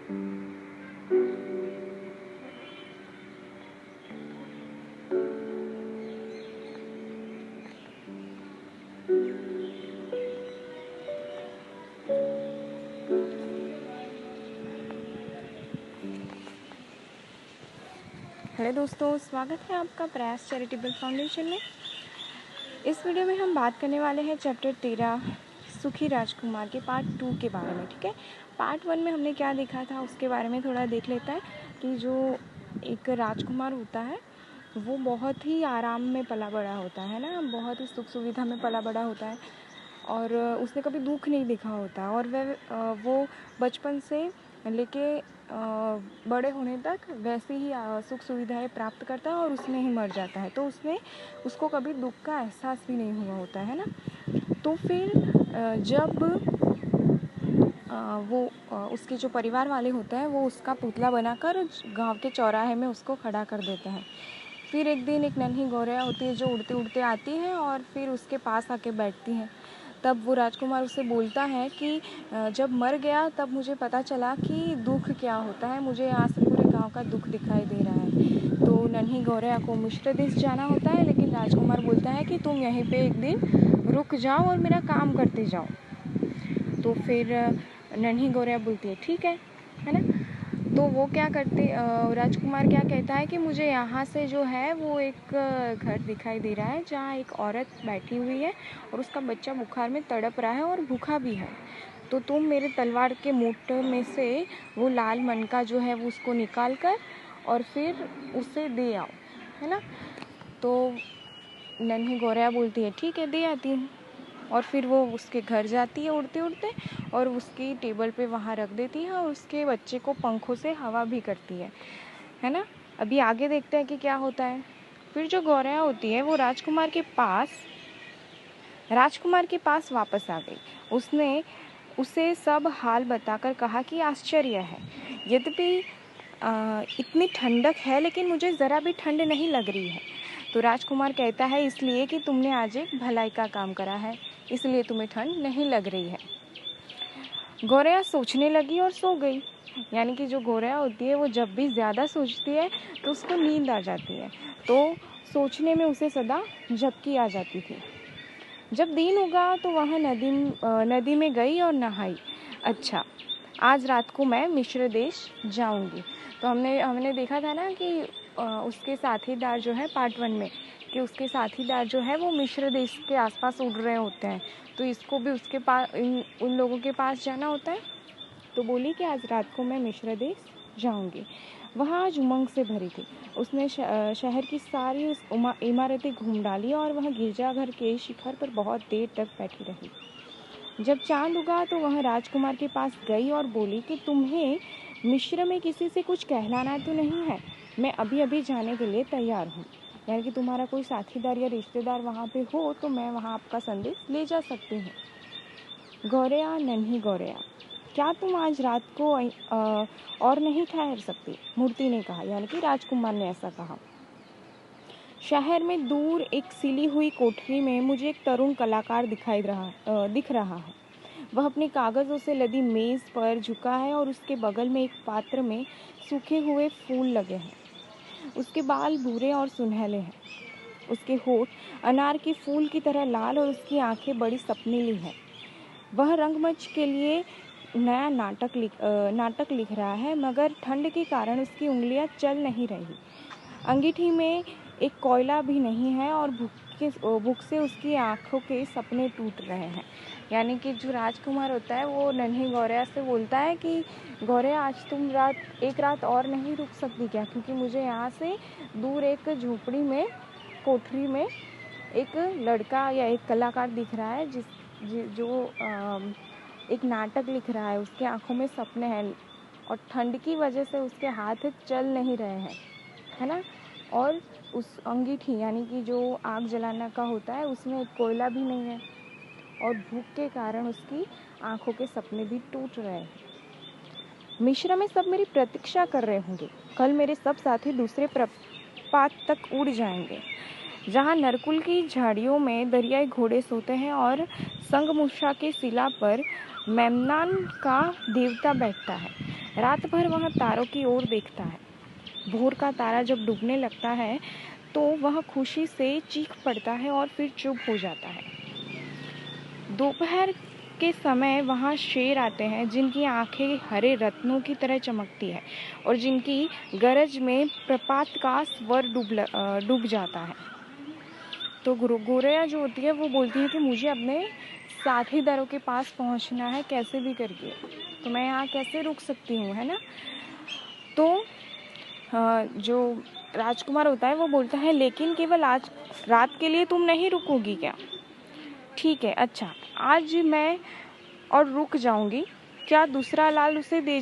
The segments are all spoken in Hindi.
हेलो दोस्तों, स्वागत है आपका प्रयास चैरिटेबल फाउंडेशन में। इस वीडियो में हम बात करने वाले हैं चैप्टर 13 सुखी राजकुमार के पार्ट 2 के बारे में। ठीक है, पार्ट 1 में हमने क्या देखा था उसके बारे में थोड़ा देख लेता है कि जो एक राजकुमार होता है वो बहुत ही आराम में पला बड़ा होता है ना, बहुत ही सुख सुविधा में पला बड़ा होता है और उसने कभी दुख नहीं देखा होता और वो बचपन से लेके बड़े होने तक वैसे ही सुख सुविधाएं प्राप्त करता है और उसमें ही मर जाता है। तो उसको कभी दुख का एहसास भी नहीं हुआ होता है ना। तो फिर जब वो उसके जो परिवार वाले होते हैं वो उसका पुतला बनाकर गांव के चौराहे में उसको खड़ा कर देते हैं। फिर एक दिन एक नन्ही गौरैया होती है जो उड़ते उड़ते आती है और फिर उसके पास आके बैठती है। तब वो राजकुमार उसे बोलता है कि जब मर गया तब मुझे पता चला कि दुख क्या होता है, मुझे यहाँ से पूरे गांव का दुख दिखाई दे रहा है। तो नन्ही गौरैया को मिश्र देश जाना होता है, लेकिन राजकुमार बोलता है कि तुम यहीं पे एक दिन रुक जाओ और मेरा काम करते जाओ। तो फिर नन्ही गौरैया बोलती है ठीक है ना। तो वो क्या करते राजकुमार क्या कहता है कि मुझे यहाँ से जो है वो एक घर दिखाई दे रहा है जहाँ एक औरत बैठी हुई है और उसका बच्चा बुखार में तड़प रहा है और भूखा भी है। तो तुम मेरे तलवार के मुठ में से वो लाल मनका जो है वो उसको निकाल कर और फिर उसे दे आओ, है ना। तो नन्ही गौरैया बोलती है ठीक है, दे आती हूँ। और फिर वो उसके घर जाती है उड़ते उड़ते और उसकी टेबल पे वहाँ रख देती है और उसके बच्चे को पंखों से हवा भी करती है ना। अभी आगे देखते हैं कि क्या होता है। फिर जो गौरैया होती है वो राजकुमार के पास वापस आ गई। उसने उसे सब हाल बताकर कहा कि आश्चर्य है, यद्यपि इतनी ठंडक है लेकिन मुझे ज़रा भी ठंड नहीं लग रही है। तो राजकुमार कहता है इसलिए कि तुमने आज एक भलाई का काम करा है, इसलिए तुम्हें ठंड नहीं लग रही है। गौरैया सोचने लगी और सो गई। यानी कि जो गौरैया होती है वो जब भी ज़्यादा सोचती है तो उसको नींद आ जाती है, तो सोचने में उसे सदा झपकी आ जाती थी। जब दिन उगा तो वह नदी में गई और नहाई। अच्छा, आज रात को मैं मिश्र देश जाऊंगी। तो हमने देखा था ना कि उसके साथीदार जो है पार्ट 1 में कि उसके साथीदार जो है वो मिश्र देश के आसपास उड़ रहे होते हैं, तो इसको भी उसके पास उन लोगों के पास जाना होता है। तो बोली कि आज रात को मैं मिश्र देश जाऊंगी। वहाँ आज उमंग से भरी थी। उसने शहर की सारी इमारतें घूम डाली और वह गिरजाघर के शिखर पर बहुत देर तक बैठी रही। जब चांद उगा तो वह राजकुमार के पास गई और बोली कि तुम्हें मिस्र में किसी से कुछ कहलाना तो नहीं है, मैं अभी अभी जाने के लिए तैयार हूँ। यानी कि तुम्हारा कोई साथीदार या रिश्तेदार वहाँ पे हो तो मैं वहाँ आपका संदेश ले जा सकती हूँ। गौरैया, नन्ही गौरैया, क्या तुम आज रात को और नहीं ठहर सकती? मूर्ति ने कहा, यानी कि राजकुमार ने ऐसा कहा। शहर में दूर एक सिली हुई कोठरी में मुझे एक तरुण कलाकार दिख रहा है। वह अपने कागजों से लदी मेज पर झुका है और उसके बगल में एक पात्र में सूखे हुए फूल लगे हैं। उसके बाल भूरे और सुनहले हैं। उसके होठ अनार के फूल की तरह लाल और उसकी आंखें बड़ी सपनीली हैं। वह रंगमंच के लिए नया नाटक लिख रहा है, मगर ठंड के कारण उसकी उंगलियां चल नहीं रही। अंगीठी में एक कोयला भी नहीं है और भूख से उसकी आंखों के सपने टूट रहे हैं। यानी कि जो राजकुमार होता है वो नन्ही गौरैया से बोलता है कि गौरैया, आज तुम एक रात और नहीं रुक सकती क्या? क्योंकि मुझे यहाँ से दूर एक झोपड़ी में कोठरी में एक लड़का या एक कलाकार दिख रहा है जो एक नाटक लिख रहा है। उसके आंखों में सपने हैं और ठंड की वजह से उसके हाथ चल नहीं रहे हैं, है ना। और उस अंगीठी यानी कि जो आग जलाना का होता है उसमें एक कोयला भी नहीं है और भूख के कारण उसकी आंखों के सपने भी टूट रहे हैं। मिश्र में सब मेरी प्रतीक्षा कर रहे होंगे। कल मेरे सब साथी दूसरे प्रपात तक उड़ जाएंगे, जहाँ नरकुल की झाड़ियों में दरियाई घोड़े सोते हैं और संगमुषा के शिला पर मेमनान का देवता बैठता है। रात भर वह तारों की ओर देखता है। भोर का तारा जब डूबने लगता है तो वह खुशी से चीख पड़ता है और फिर चुप हो जाता है। दोपहर के समय वहाँ शेर आते हैं जिनकी आंखें हरे रत्नों की तरह चमकती है और जिनकी गरज में प्रपात का स्वर डूब जाता है। तो गोरैया जो होती है वो बोलती है कि मुझे अपने साथीदारों के पास पहुंचना है कैसे भी करके, तो मैं यहाँ कैसे रुक सकती हूँ, है ना। तो जो राजकुमार होता है वो बोलता है लेकिन केवल आज रात के लिए तुम नहीं रुकोगी क्या? ठीक है, अच्छा आज मैं और रुक जाऊंगी, क्या दूसरा लाल उसे दे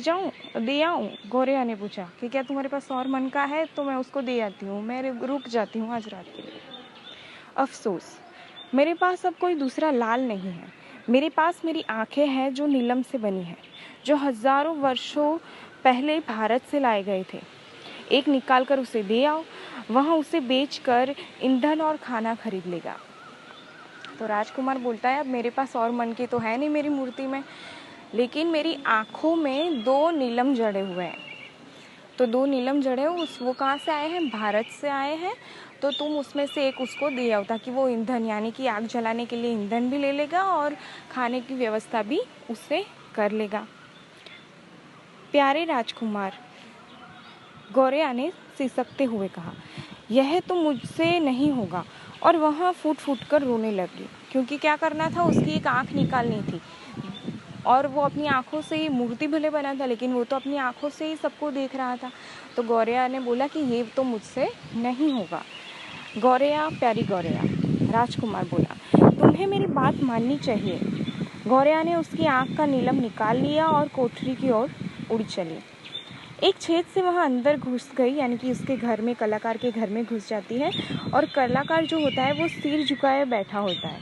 आऊं? गौरैया ने पूछा कि क्या तुम्हारे पास और मन का है तो मैं उसको दे आती हूँ, मैं रुक जाती हूँ आज रात के लिए। अफसोस, मेरे पास अब कोई दूसरा लाल नहीं है। मेरे पास मेरी आंखें हैं जो नीलम से बनी है, जो हजारों वर्षों पहले भारत से लाए गए थे। एक निकाल कर उसे दे आओ, वह उसे बेचकर ईंधन और खाना खरीद लेगा। तो राजकुमार बोलता है अब मेरे पास और मन के तो है नहीं मेरी मूर्ति में, लेकिन मेरी आंखों में 2 नीलम जड़े हुए हैं। तो 2 नीलम जड़े वो कहाँ से आए हैं? भारत से आए हैं। तो तुम उसमें से एक उसको दे आओ ताकि वो ईंधन यानी कि आग जलाने के लिए ईंधन भी ले लेगा और खाने की व्यवस्था भी उससे कर लेगा। प्यारे राजकुमार, गौरैया ने सिसकते हुए कहा, यह तो मुझसे नहीं होगा। और वह फूट फूट कर रोने लगी, क्योंकि क्या करना था, उसकी एक आंख निकालनी थी और वो अपनी आंखों से ही मूर्ति भले बना था लेकिन वो तो अपनी आंखों से ही सबको देख रहा था। तो गौरैया ने बोला कि ये तो मुझसे नहीं होगा। गौरैया, प्यारी गौरैया, राजकुमार बोला, तुम्हें मेरी बात माननी चाहिए। गौरैया ने उसकी आंख का नीलम निकाल लिया और कोठरी की ओर उड़ चली। एक छेद से वह अंदर घुस गई, यानी कि उसके घर में, कलाकार के घर में घुस जाती है और कलाकार जो होता है वो सिर झुकाए बैठा होता है,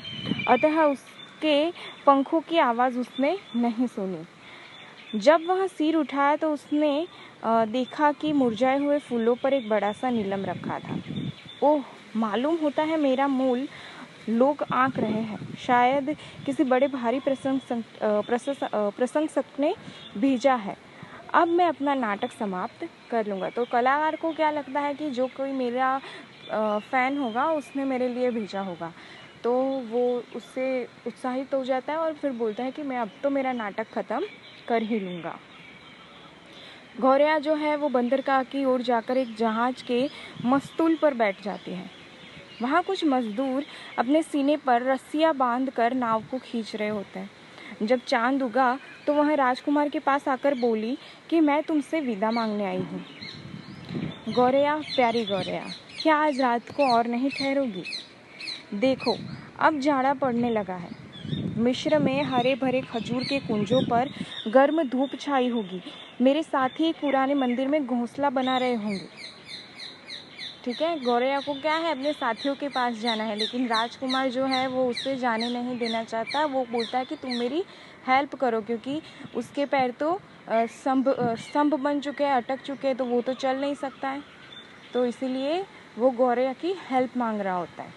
अतः उसके पंखों की आवाज़ उसने नहीं सुनी। जब वह सिर उठाया तो उसने देखा कि मुरझाए हुए फूलों पर एक बड़ा सा नीलम रखा था। ओह, मालूम होता है मेरा मूल लोग आंक रहे हैं, शायद किसी बड़े भारी प्रशंसक ने भेजा है। अब मैं अपना नाटक समाप्त कर लूँगा। तो कलाकार को क्या लगता है कि जो कोई मेरा फ़ैन होगा उसने मेरे लिए भेजा होगा, तो वो उससे उत्साहित हो जाता है और फिर बोलता है कि मैं अब तो मेरा नाटक ख़त्म कर ही लूँगा। गौरैया जो है वो बंदरगाह की ओर जाकर एक जहाज़ के मस्तूल पर बैठ जाती है। वहाँ कुछ मजदूर अपने सीने पर रस्सियाँ बांधकर नाव को खींच रहे होते हैं। जब चांद उगा तो वह राजकुमार के पास आकर बोली कि मैं तुमसे विदा मांगने आई हूँ। गौरैया, प्यारी गौरैया, क्या आज रात को और नहीं ठहरोगी? देखो, अब जाड़ा पड़ने लगा है। मिस्र में हरे भरे खजूर के कुंजों पर गर्म धूप छाई होगी। मेरे साथी एक पुराने मंदिर में घोंसला बना रहे होंगे। ठीक है, गौरैया को क्या है, अपने साथियों के पास जाना है, लेकिन राजकुमार जो है वो उसे जाने नहीं देना चाहता। वो बोलता है कि तुम मेरी हेल्प करो, क्योंकि उसके पैर तो स्तंभ बन चुके हैं, अटक चुके हैं, तो वो तो चल नहीं सकता है। तो इसीलिए वो गौरैया की हेल्प मांग रहा होता है।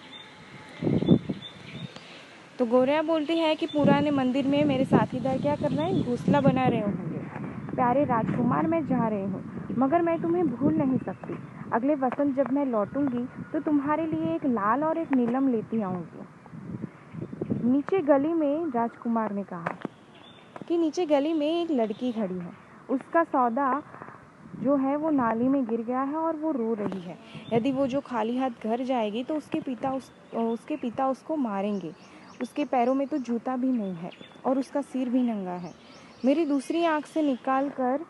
तो गौरैया बोलती है कि पुराने मंदिर में मेरे साथीदार क्या कर रहे हैं, घोंसला बना रहे होंगे। प्यारे राजकुमार, मैं जा रही हूँ, मगर मैं तुम्हें भूल नहीं सकती। अगले वसंत जब मैं लौटूंगी तो तुम्हारे लिए एक लाल और एक नीलम लेती आऊँगी। नीचे गली में, राजकुमार ने कहा कि नीचे गली में एक लड़की खड़ी है। उसका सौदा जो है वो नाली में गिर गया है और वो रो रही है। यदि वो जो खाली हाथ घर जाएगी तो उसके पिता उसको मारेंगे। उसके पैरों में तो जूता भी नहीं है और उसका सिर भी नंगा है। मेरी दूसरी आंख से निकाल कर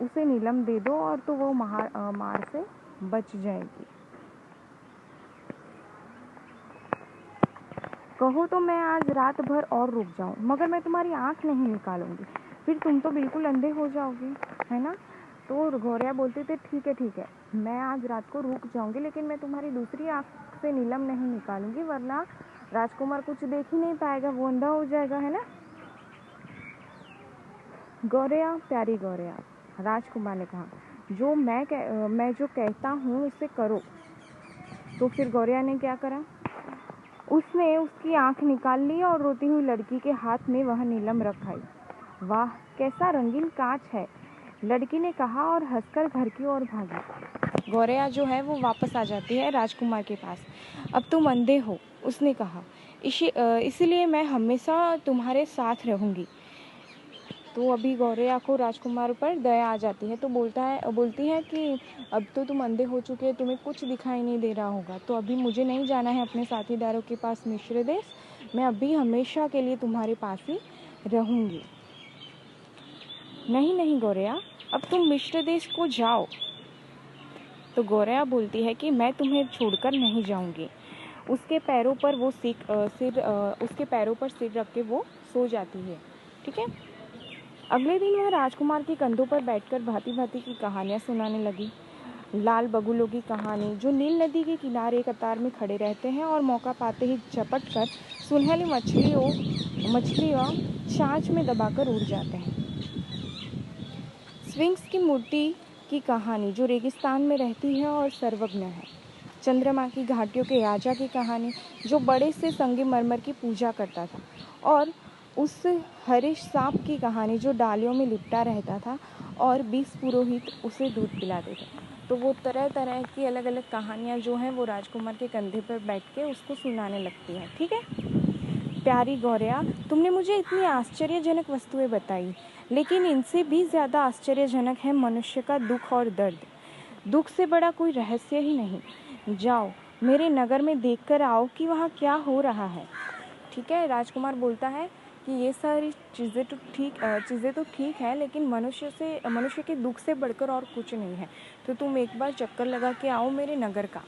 उसे नीलम दे दो और तो वो मार से बच जाएगी। कहो तो मैं आज रात भर और रुक जाऊं, मगर मैं तुम्हारी आंख नहीं निकालूंगी, फिर तुम तो बिल्कुल अंधे हो जाओगे, है ना। तो गौरैया बोलते थे ठीक है, मैं आज रात को रुक जाऊंगी, लेकिन मैं तुम्हारी दूसरी आंख से नीलम नहीं निकालूंगी, वरना राजकुमार कुछ देख ही नहीं पाएगा, वो अंधा हो जाएगा, है ना। गौरैया, प्यारी गौरैया, राजकुमार ने कहा, मैं जो कहता हूँ उसे करो। तो फिर गौरैया ने क्या करा, उसने उसकी आंख निकाल ली और रोती हुई लड़की के हाथ में वह नीलम रखाई। वाह, कैसा रंगीन कांच है, लड़की ने कहा और हंसकर घर की ओर भागी। गौरैया जो है वो वापस आ जाती है राजकुमार के पास। अब तुम अंधे हो, उसने कहा, इसीलिए मैं हमेशा तुम्हारे साथ रहूँगी। तो अभी गौरैया को राजकुमार पर दया आ जाती है, तो बोलती है कि अब तो तुम अंधे हो चुके, तुम्हें कुछ दिखाई नहीं दे रहा होगा, तो अभी मुझे नहीं जाना है अपने साथीदारों के पास मिश्र देश। मैं अभी हमेशा के लिए तुम्हारे पास ही रहूँगी। नहीं नहीं गौरैया, अब तुम मिश्र देश को जाओ। तो गौरैया बोलती है कि मैं तुम्हें छोड़कर नहीं जाऊँगी। उसके पैरों पर सिर रख के वो सो जाती है। ठीक है। अगले दिन वह राजकुमार के कंधों पर बैठकर भांति भांति की कहानियां सुनाने लगी। लाल बगुलों की कहानी, जो नील नदी के किनारे कतार में खड़े रहते हैं और मौका पाते ही झपट कर सुनहली मछलियां छाछ में दबाकर उड़ जाते हैं। स्फिंक्स की मूर्ति की कहानी, जो रेगिस्तान में रहती है और सर्वज्ञ है। चंद्रमा की घाटियों के राजा की कहानी, जो बड़े से संगमरमर की पूजा करता था। और उस हरीश सांप की कहानी, जो डालियों में लिपटा रहता था और 20 पुरोहित उसे दूध पिलाते थे। तो वो तरह तरह की अलग अलग कहानियाँ जो हैं वो राजकुमार के कंधे पर बैठ के उसको सुनाने लगती है। ठीक है। प्यारी गौरैया, तुमने मुझे इतनी आश्चर्यजनक वस्तुएं बताई, लेकिन इनसे भी ज़्यादा आश्चर्यजनक है मनुष्य का दुख और दर्द। दुख से बड़ा कोई रहस्य ही नहीं। जाओ, मेरे नगर में देखकर आओ कि वहाँ क्या हो रहा है। ठीक है। राजकुमार बोलता है कि ये सारी चीज़ें तो ठीक है, लेकिन मनुष्य के दुख से बढ़कर और कुछ नहीं है। तो तुम एक बार चक्कर लगा के आओ मेरे नगर का।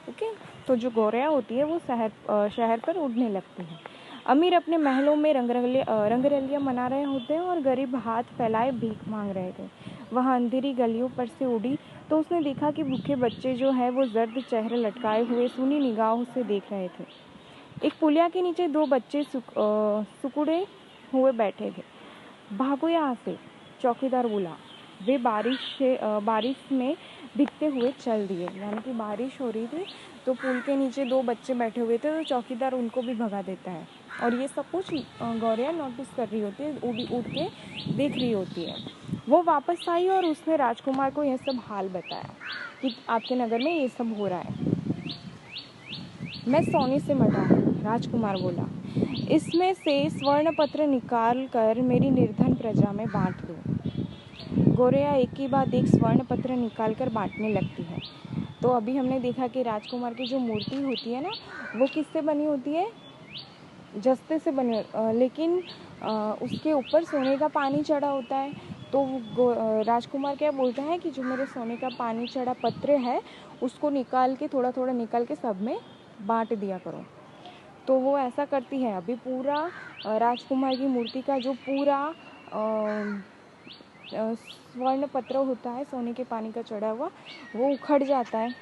ओके। तो जो गौरैया होती है वो शहर पर उड़ने लगती है। अमीर अपने महलों में रंगरलियां मना रहे होते हैं और गरीब हाथ फैलाए भीख मांग रहे थे। वह अंधेरी गलियों पर से उड़ी तो उसने देखा कि भूखे बच्चे जो है वो जर्द चेहरे लटकाए हुए सूनी निगाहों से देख रहे थे। एक पुलिया के नीचे दो बच्चे सुकुड़े हुए बैठे थे। भागो यहाँ से, चौकीदार बोला। वे बारिश में भीगते हुए चल दिए। यानी कि बारिश हो रही थी, तो पुल के नीचे दो बच्चे बैठे हुए थे, तो चौकीदार उनको भी भगा देता है। और ये सब कुछ गौरैया नोटिस कर रही होती है, उड़ के देख रही होती है। वो वापस आई और उसने राजकुमार को यह सब हाल बताया कि आपके नगर में ये सब हो रहा है। मैं सोने से मटा हूँ, राजकुमार बोला। इसमें से स्वर्ण पत्र निकाल कर मेरी निर्धन प्रजा में बांट दो। गौरैया एक के बाद एक स्वर्ण पत्र निकाल कर बांटने लगती है। तो अभी हमने देखा कि राजकुमार की जो मूर्ति होती है ना, वो किससे बनी होती है? जस्ते से बनी, लेकिन उसके ऊपर सोने का पानी चढ़ा होता है। तो राजकुमार क्या बोलता है कि जो मेरे सोने का पानी चढ़ा पत्र है, उसको निकाल के थोड़ा थोड़ा निकाल के सब में बांट दिया करो। तो वो ऐसा करती है। अभी पूरा राजकुमार की मूर्ति का जो पूरा स्वर्ण पत्र होता है, सोने के पानी का चढ़ा हुआ, वो उखड़ जाता है।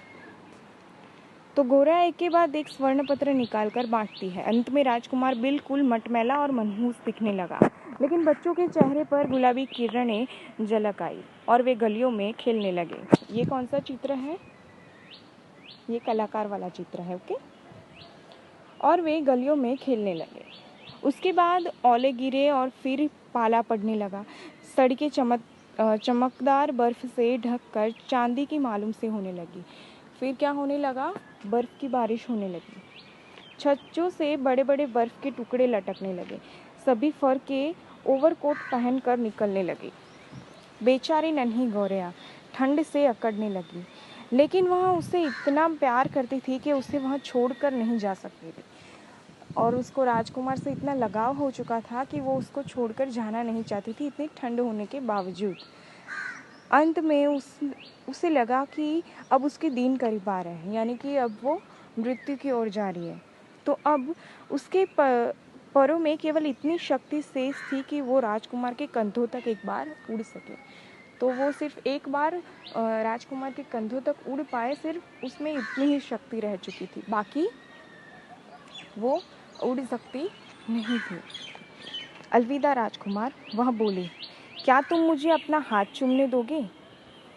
तो गौरैया एक के बाद एक स्वर्ण पत्र निकाल कर बांटती है। अंत में राजकुमार बिल्कुल मटमैला और मनहूस दिखने लगा, लेकिन बच्चों के चेहरे पर गुलाबी किरणें झलक आई और वे गलियों में खेलने लगे। ये कौन सा चित्र है? ये कलाकार वाला चित्र है। ओके। और वे गलियों में खेलने लगे। उसके बाद ओले गिरे और फिर पाला पड़ने लगा। सड़कें चमकदार बर्फ से ढककर चांदी की मालूम से होने लगी। फिर क्या होने लगा? बर्फ की बारिश होने लगी। छज्जों से बड़े बड़े बर्फ के टुकड़े लटकने लगे। सभी फर के ओवरकोट पहनकर निकलने लगे। बेचारी नन्ही गौरैया ठंड से अकड़ने लगी, लेकिन वह उसे इतना प्यार करती थी कि उसे वहाँ छोड़कर नहीं जा सकती थी। और उसको राजकुमार से इतना लगाव हो चुका था कि वो उसको छोड़कर जाना नहीं चाहती थी, इतनी ठंड होने के बावजूद। अंत में उसे लगा कि अब उसके दिन करीब आ रहे हैं, यानी कि अब वो मृत्यु की ओर जा रही है। तो अब उसके परों में केवल इतनी शक्ति शेष थी कि वो राजकुमार के कंधों तक एक बार उड़ सके। तो वो सिर्फ एक बार राजकुमार के कंधों तक उड़ पाए, सिर्फ उसमें इतनी ही शक्ति रह चुकी थी, बाकी वो उड़ सकती नहीं थी। अलविदा राजकुमार, वह बोली। क्या तुम मुझे अपना हाथ चूमने दोगे?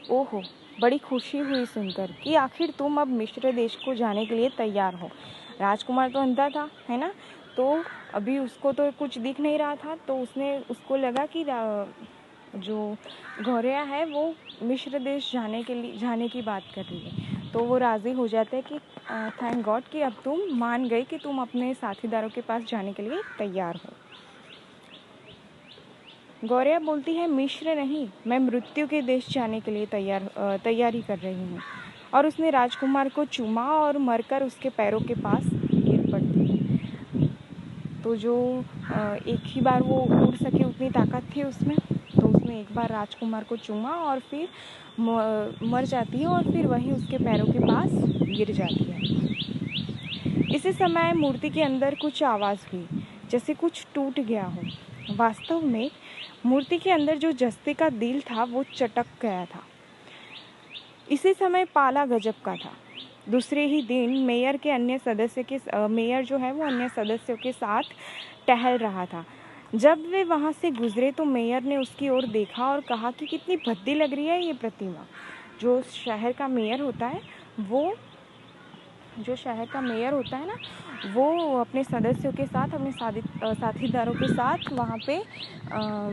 ओहो, बड़ी खुशी हुई सुनकर कि आखिर तुम अब मिस्र देश को जाने के लिए तैयार हो। राजकुमार तो अंधा था, है ना? तो अभी उसको तो कुछ दिख नहीं रहा था, तो उसको लगा कि जो गौरैया है वो मिस्र देश जाने की बात कर रही है। तो वो राज़ी हो जाते हैं कि थैंक गॉड कि अब तुम मान गई कि तुम अपने साथीदारों के पास जाने के लिए तैयार हो। गौरैया बोलती है मिस्र नहीं, मैं मृत्यु के देश जाने के लिए तैयारी कर रही हूँ। और उसने राजकुमार को चूमा और मरकर उसके पैरों के पास गिर पड़ती है। तो जो एक ही बार वो उड़ सके उतनी ताकत थी उसमें, तो उसने एक बार राजकुमार को चूमा और फिर मर जाती है और फिर वही उसके पैरों के पास गिर जाती है। इसी समय मूर्ति के अंदर कुछ आवाज़ हुई, जैसे कुछ टूट गया हो। वास्तव में मूर्ति के अंदर जो जस्ते का दिल था वो चटक गया था। इसी समय पाला गजब का था। दूसरे ही दिन मेयर जो है वो अन्य सदस्यों के साथ टहल रहा था। जब वे वहाँ से गुजरे तो मेयर ने उसकी ओर देखा और कहा कि कितनी भद्दी लग रही है ये प्रतिमा। जो शहर का मेयर होता है ना, वो अपने सदस्यों के साथ, अपने साथीदारों के साथ वहाँ पे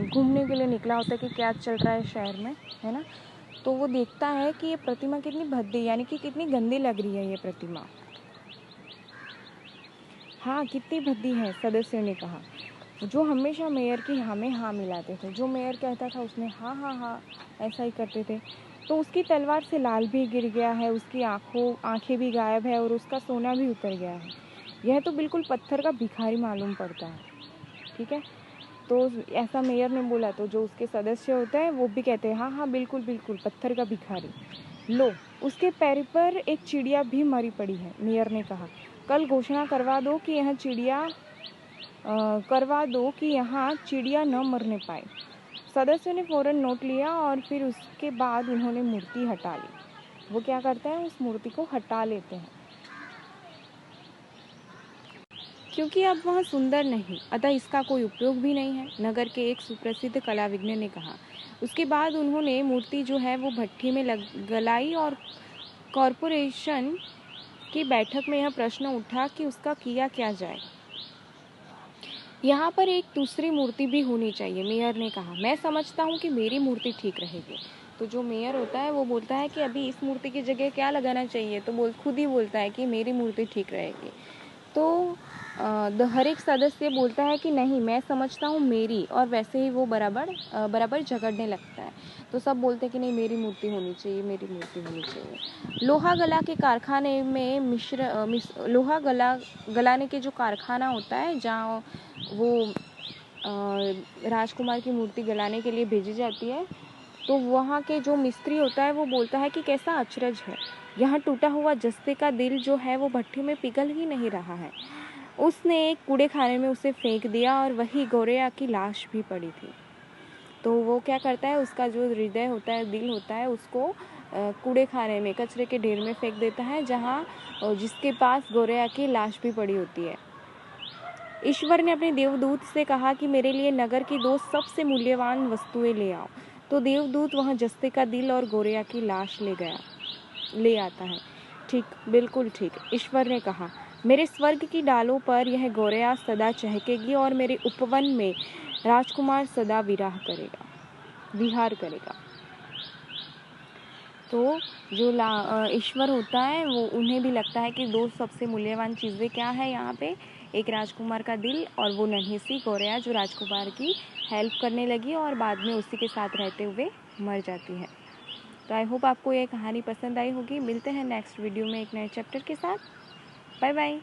घूमने के लिए निकला होता है कि क्या चल रहा है शहर में, है ना। तो वो देखता है कि ये प्रतिमा कितनी भद्दी, यानी कि कितनी गंदी लग रही है ये प्रतिमा। हाँ, कितनी भद्दी है, सदस्यों ने कहा। जो हमेशा मेयर की हाँ में हाँ मिलाते थे, जो मेयर कहता था उसमें हाँ हाँ हाँ ऐसा ही करते थे। तो उसकी तलवार से लाल भी गिर गया है, उसकी आंखें भी गायब है और उसका सोना भी उतर गया है। यह तो बिल्कुल पत्थर का भिखारी मालूम पड़ता है। ठीक है, तो ऐसा मेयर ने बोला। तो जो उसके सदस्य होते हैं वो भी कहते हैं हाँ हाँ बिल्कुल बिल्कुल पत्थर का भिखारी। लो, उसके पैर पर एक चिड़िया भी मरी पड़ी है। मेयर ने कहा, कल घोषणा करवा दो कि यहाँ चिड़िया न मरने पाए। सदस्यों ने फौरन नोट लिया और फिर उसके बाद उन्होंने मूर्ति हटा ली। वो क्या करते हैं, उस मूर्ति को हटा लेते हैं क्योंकि अब वह सुंदर नहीं, अतः इसका कोई उपयोग भी नहीं है, नगर के एक सुप्रसिद्ध कलाविज्ञ ने कहा। उसके बाद उन्होंने मूर्ति जो है वो भट्ठी में गलाई और कॉरपोरेशन की बैठक में यह प्रश्न उठा कि उसका किया क्या जाए। यहाँ पर एक दूसरी मूर्ति भी होनी चाहिए, मेयर ने कहा। मैं समझता हूँ कि मेरी मूर्ति ठीक रहेगी। तो जो मेयर होता है वो बोलता है कि अभी इस मूर्ति की जगह क्या लगाना चाहिए, तो खुद ही बोलता है कि मेरी मूर्ति ठीक रहेगी। तो हर एक सदस्य बोलता है कि नहीं, मैं समझता हूँ मेरी, और वैसे ही वो बराबर झगड़ने लगता है। तो सब बोलते हैं कि नहीं, मेरी मूर्ति होनी चाहिए, मेरी मूर्ति होनी चाहिए। लोहा गला के कारखाने में लोहा गलाने के जो कारखाना होता है जहाँ वो राजकुमार की मूर्ति गलाने के लिए भेजी जाती है, तो वहाँ के जो मिस्त्री होता है वो बोलता है कि कैसा अचरज है, यहाँ टूटा हुआ जस्ते का दिल जो है वो भट्टी में पिघल ही नहीं रहा है। उसने एक कूड़े खाने में उसे फेंक दिया और वही गौरैया की लाश भी पड़ी थी। तो वो क्या करता है, उसका जो हृदय होता है, दिल होता है, उसको कूड़े खाने में, कचरे के ढेर में फेंक देता है, जिसके पास गौरैया की लाश भी पड़ी होती है। ईश्वर ने अपने देवदूत से कहा कि मेरे लिए नगर की 2 सबसे मूल्यवान वस्तुएं ले आओ। तो देवदूत वहां जस्ते का दिल और गौरैया की लाश ले आता है। ठीक, बिल्कुल ठीक, ईश्वर ने कहा। मेरे स्वर्ग की डालों पर यह गौरैया सदा चहकेगी और मेरे उपवन में राजकुमार सदा विहार करेगा। तो जो ईश्वर होता है वो, उन्हें भी लगता है कि 2 सबसे मूल्यवान चीज़ें क्या है यहाँ पे, एक राजकुमार का दिल और वो नन्ही सी गौरैया जो राजकुमार की हेल्प करने लगी और बाद में उसी के साथ रहते हुए मर जाती है। तो आई होप आपको ये कहानी पसंद आई होगी। मिलते हैं नेक्स्ट वीडियो में एक नए चैप्टर के साथ। Bye bye.